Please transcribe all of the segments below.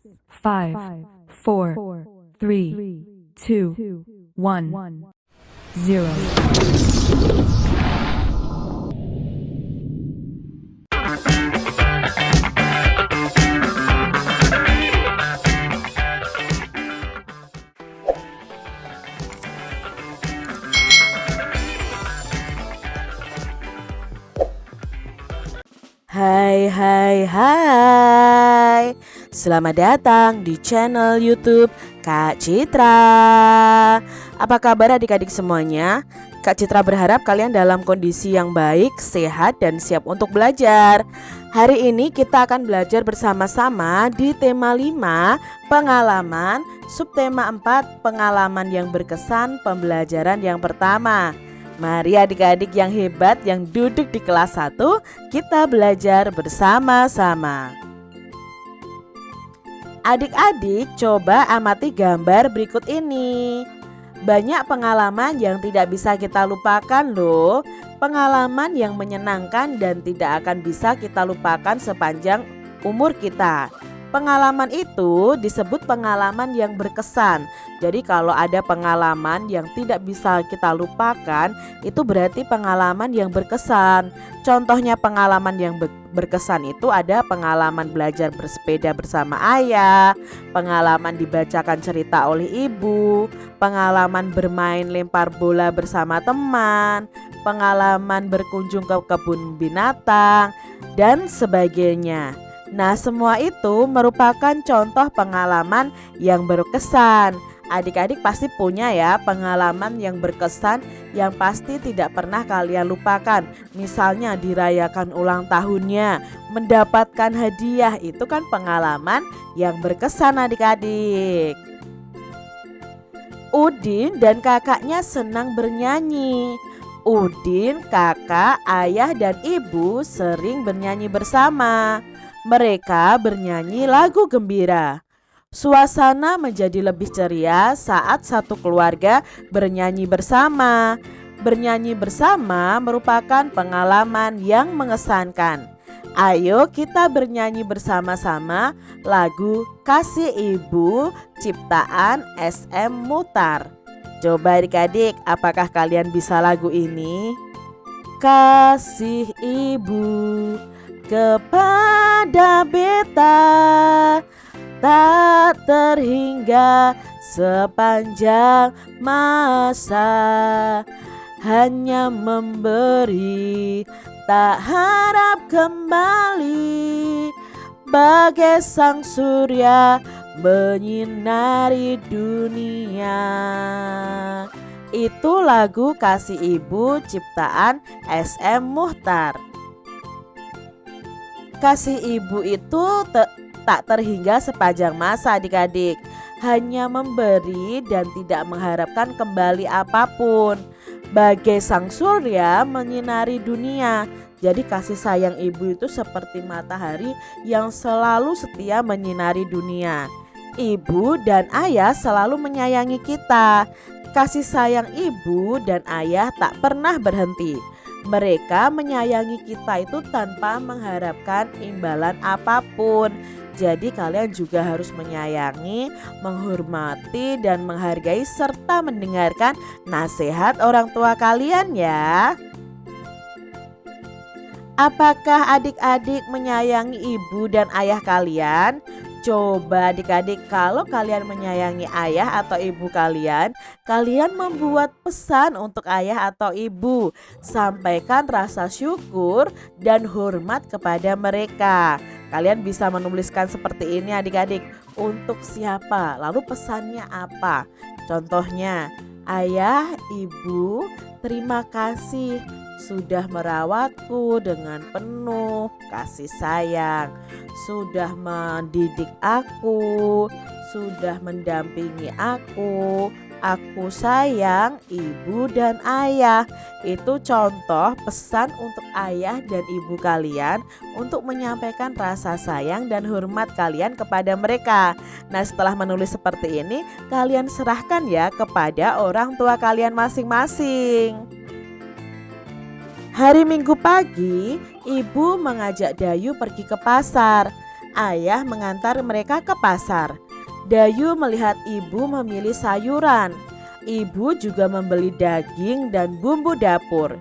5, 4, 3, 2, 1, 0. Hai. Selamat datang di channel YouTube Kak Citra. Apa kabar adik-adik semuanya? Kak Citra berharap kalian dalam kondisi yang baik, sehat, dan siap untuk belajar. Hari ini kita akan belajar bersama-sama di tema 5, pengalaman, subtema 4, pengalaman yang berkesan, pembelajaran yang pertama. Mari adik-adik yang hebat yang duduk di kelas 1, kita belajar bersama-sama. Adik-adik coba amati gambar berikut ini. Banyak pengalaman yang tidak bisa kita lupakan loh. Pengalaman yang menyenangkan dan tidak akan bisa kita lupakan sepanjang umur kita. Pengalaman itu disebut pengalaman yang berkesan. Jadi kalau ada pengalaman yang tidak bisa kita lupakan, itu berarti pengalaman yang berkesan. Contohnya pengalaman yang berkesan itu ada pengalaman belajar bersepeda bersama ayah, pengalaman dibacakan cerita oleh ibu, pengalaman bermain lempar bola bersama teman, pengalaman berkunjung ke kebun binatang, dan sebagainya. Nah, semua itu merupakan contoh pengalaman yang berkesan. Adik-adik pasti punya ya pengalaman yang berkesan yang pasti tidak pernah kalian lupakan. Misalnya dirayakan ulang tahunnya, mendapatkan hadiah, itu kan pengalaman yang berkesan adik-adik. Udin dan kakaknya senang bernyanyi. Udin, kakak, ayah, dan ibu sering bernyanyi bersama. Mereka bernyanyi lagu gembira. Suasana menjadi lebih ceria saat satu keluarga bernyanyi bersama. Bernyanyi bersama merupakan pengalaman yang mengesankan. Ayo kita bernyanyi bersama-sama lagu Kasih Ibu ciptaan SM Muchtar. Coba adik-adik, apakah kalian bisa lagu ini? Kasih Ibu kepada beta tak terhingga sepanjang masa, hanya memberi tak harap kembali, bagai sang surya menyinari dunia. Itu lagu Kasih Ibu ciptaan SM Muchtar. Kasih ibu itu tak terhingga sepanjang masa adik-adik, hanya memberi dan tidak mengharapkan kembali apapun, bagai sang surya menyinari dunia. Jadi kasih sayang ibu itu seperti matahari yang selalu setia menyinari dunia. Ibu dan ayah selalu menyayangi kita. Kasih sayang ibu dan ayah tak pernah berhenti. Mereka menyayangi kita itu tanpa mengharapkan imbalan apapun. Jadi kalian juga harus menyayangi, menghormati, dan menghargai serta mendengarkan nasihat orang tua kalian ya. Apakah adik-adik menyayangi ibu dan ayah kalian? Coba adik-adik, kalau kalian menyayangi ayah atau ibu kalian, kalian membuat pesan untuk ayah atau ibu. Sampaikan rasa syukur dan hormat kepada mereka. Kalian bisa menuliskan seperti ini adik-adik. Untuk siapa? Lalu pesannya apa? Contohnya, ayah, ibu, terima kasih sudah merawatku dengan penuh kasih sayang, sudah mendidik aku, sudah mendampingi aku sayang ibu dan ayah. Itu contoh pesan untuk ayah dan ibu kalian untuk menyampaikan rasa sayang dan hormat kalian kepada mereka. Nah, setelah menulis seperti ini, kalian serahkan ya kepada orang tua kalian masing-masing. Hari Minggu pagi, ibu mengajak Dayu pergi ke pasar. ayah mengantar mereka ke pasar. Dayu melihat ibu memilih sayuran. Ibu juga membeli daging dan bumbu dapur.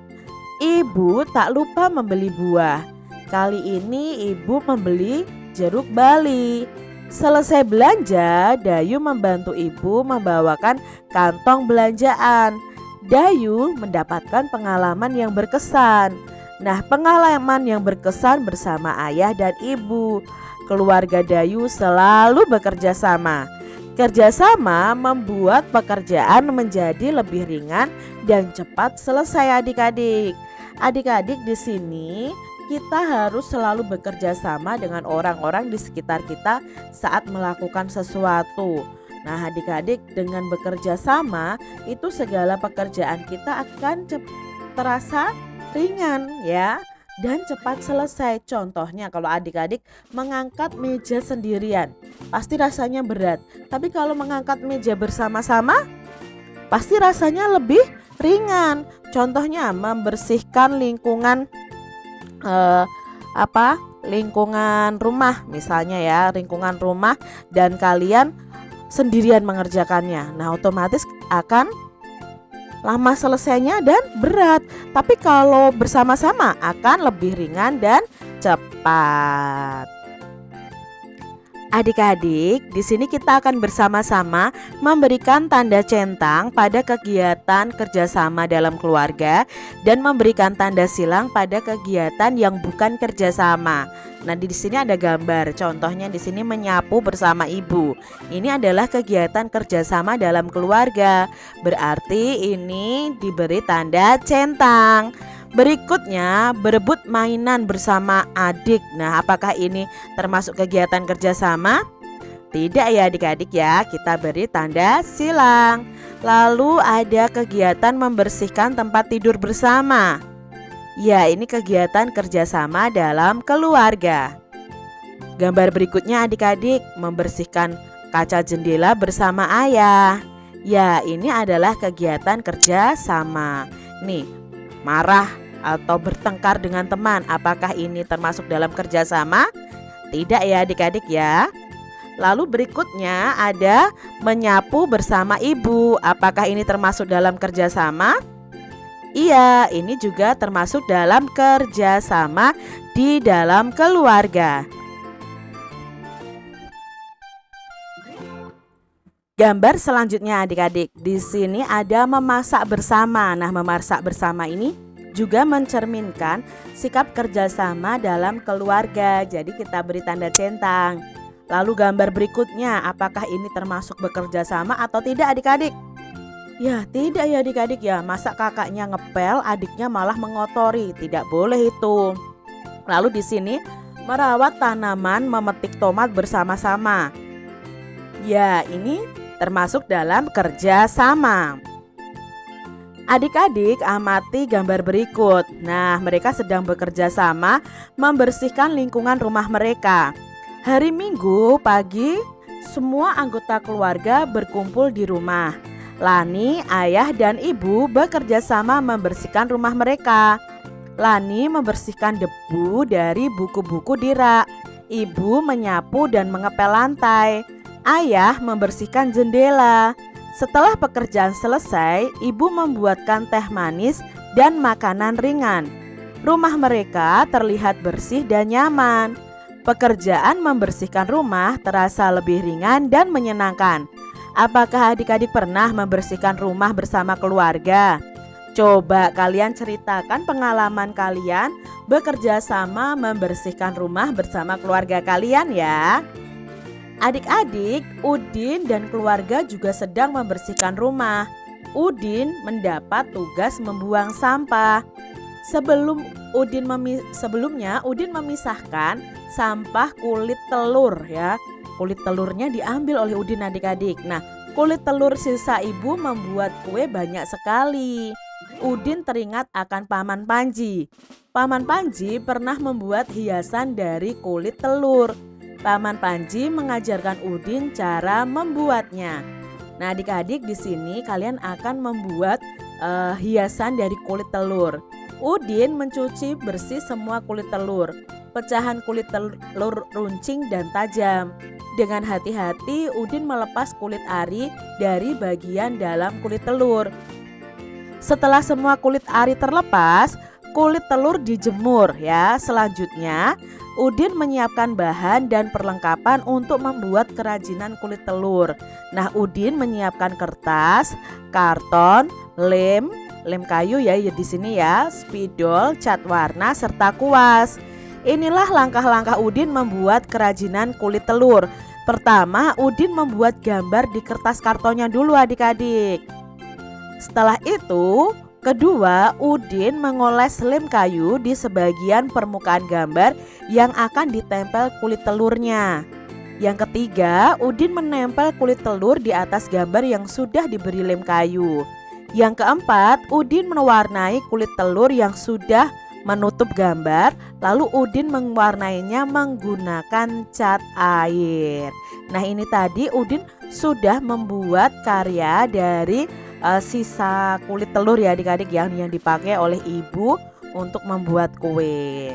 Ibu tak lupa membeli buah. Kali ini ibu membeli jeruk bali. Selesai belanja, Dayu membantu ibu membawakan kantong belanjaan. Dayu mendapatkan pengalaman yang berkesan. Nah, pengalaman yang berkesan bersama ayah dan ibu. Keluarga Dayu selalu bekerja sama. Kerjasama membuat pekerjaan menjadi lebih ringan dan cepat selesai adik-adik. Adik-adik di sini kita harus selalu bekerja sama dengan orang-orang di sekitar kita saat melakukan sesuatu. Nah, adik-adik, dengan bekerja sama itu segala pekerjaan kita akan terasa ringan ya dan cepat selesai. Contohnya kalau adik-adik mengangkat meja sendirian pasti rasanya berat. Tapi kalau mengangkat meja bersama-sama pasti rasanya lebih ringan. Contohnya membersihkan lingkungan lingkungan rumah misalnya ya, lingkungan rumah dan kalian sendirian mengerjakannya. Nah, otomatis akan lama selesainya dan berat. Tapi kalau bersama-sama akan lebih ringan dan cepat. Adik-adik, di sini kita akan bersama-sama memberikan tanda centang pada kegiatan kerjasama dalam keluarga dan memberikan tanda silang pada kegiatan yang bukan kerjasama. Nah, di sini ada gambar. Contohnya di sini menyapu bersama ibu. Ini adalah kegiatan kerjasama dalam keluarga. Berarti ini diberi tanda centang. Berikutnya, berebut mainan bersama adik. Nah, apakah ini termasuk kegiatan kerjasama? Tidak ya adik-adik ya, kita beri tanda silang. Lalu ada kegiatan membersihkan tempat tidur bersama. Ya, ini kegiatan kerjasama dalam keluarga. Gambar berikutnya adik-adik, membersihkan kaca jendela bersama ayah. Ya, ini adalah kegiatan kerjasama. Nih, marah atau bertengkar dengan teman, apakah ini termasuk dalam kerjasama? Tidak ya adik-adik ya. Lalu berikutnya ada menyapu bersama ibu. Apakah ini termasuk dalam kerjasama? Iya, ini juga termasuk dalam kerjasama di dalam keluarga. Gambar selanjutnya adik-adik, di sini ada memasak bersama. Nah, memasak bersama ini juga mencerminkan sikap kerjasama dalam keluarga. Jadi kita beri tanda centang. Lalu gambar berikutnya, apakah ini termasuk bekerja sama atau tidak adik-adik? Ya, tidak ya adik-adik ya. Masa kakaknya ngepel, adiknya malah mengotori? Tidak boleh itu. Lalu di sini merawat tanaman, memetik tomat bersama-sama. Ya, ini termasuk dalam kerja sama. Adik-adik amati gambar berikut. Nah, mereka sedang bekerja sama membersihkan lingkungan rumah mereka. Hari Minggu pagi, semua anggota keluarga berkumpul di rumah. Lani, ayah dan ibu bekerja sama membersihkan rumah mereka. Lani membersihkan debu dari buku-buku di rak. Ibu menyapu dan mengepel lantai. Ayah membersihkan jendela. Setelah pekerjaan selesai, ibu membuatkan teh manis dan makanan ringan. Rumah mereka terlihat bersih dan nyaman. Pekerjaan membersihkan rumah terasa lebih ringan dan menyenangkan. Apakah adik-adik pernah membersihkan rumah bersama keluarga? Coba kalian ceritakan pengalaman kalian bekerja sama membersihkan rumah bersama keluarga kalian ya. Adik-adik, Udin dan keluarga juga sedang membersihkan rumah. Udin mendapat tugas membuang sampah. Sebelumnya Udin memisahkan sampah kulit telur ya. Kulit telurnya diambil oleh Udin adik-adik. Nah, kulit telur sisa ibu membuat kue banyak sekali. Udin teringat akan Paman Panji. Paman Panji pernah membuat hiasan dari kulit telur. Paman Panji mengajarkan Udin cara membuatnya. Nah, adik-adik di sini kalian akan membuat hiasan dari kulit telur. Udin mencuci bersih semua kulit telur. pecahan kulit telur runcing dan tajam. Dengan hati-hati Udin melepas kulit ari dari bagian dalam kulit telur. Setelah semua kulit ari terlepas, kulit telur dijemur ya. Selanjutnya Udin menyiapkan bahan dan perlengkapan untuk membuat kerajinan kulit telur. Nah, Udin menyiapkan kertas, karton, lem kayu ya di sini ya, spidol, cat warna serta kuas. Inilah langkah-langkah Udin membuat kerajinan kulit telur. Pertama, Udin membuat gambar di kertas kartonnya dulu adik-adik. Setelah itu, kedua, Udin mengoles lem kayu di sebagian permukaan gambar yang akan ditempel kulit telurnya. Yang ketiga, Udin menempel kulit telur di atas gambar yang sudah diberi lem kayu. Yang keempat, Udin mewarnai kulit telur yang sudah menutup gambar, lalu Udin mewarnainya menggunakan cat air. Nah, ini tadi Udin sudah membuat karya dari sisa kulit telur ya adik-adik yang dipakai oleh ibu untuk membuat kue.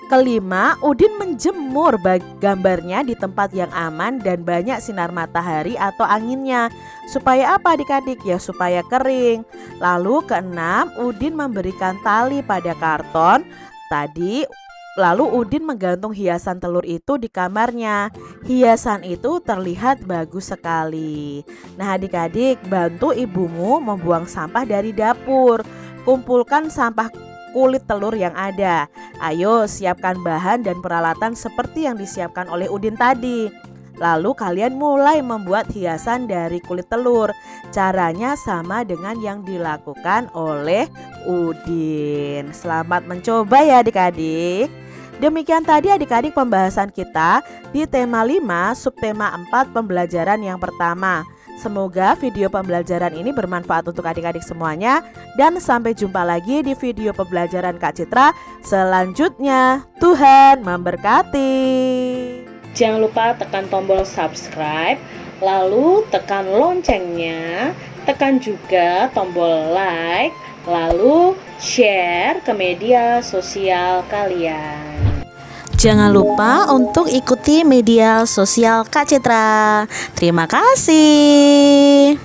Kelima, Udin menjemur gambarnya di tempat yang aman dan banyak sinar matahari atau anginnya. Supaya apa adik-adik? Ya supaya kering. Lalu keenam, Udin memberikan tali pada karton tadi. Lalu Udin menggantung hiasan telur itu di kamarnya. Hiasan itu terlihat bagus sekali. Nah adik-adik, bantu ibumu membuang sampah dari dapur. Kumpulkan sampah kulit telur yang ada. Ayo siapkan bahan dan peralatan seperti yang disiapkan oleh Udin tadi. Lalu kalian mulai membuat hiasan dari kulit telur. Caranya sama dengan yang dilakukan oleh Udin. Selamat mencoba ya adik-adik. Demikian tadi adik-adik pembahasan kita di tema 5 subtema 4 pembelajaran yang pertama. Semoga video pembelajaran ini bermanfaat untuk adik-adik semuanya. Dan sampai jumpa lagi di video pembelajaran Kak Citra selanjutnya. Tuhan memberkati. Jangan lupa tekan tombol subscribe, lalu tekan loncengnya, tekan juga tombol like, lalu share ke media sosial kalian. Jangan lupa untuk ikuti media sosial Kak Citra. Terima kasih.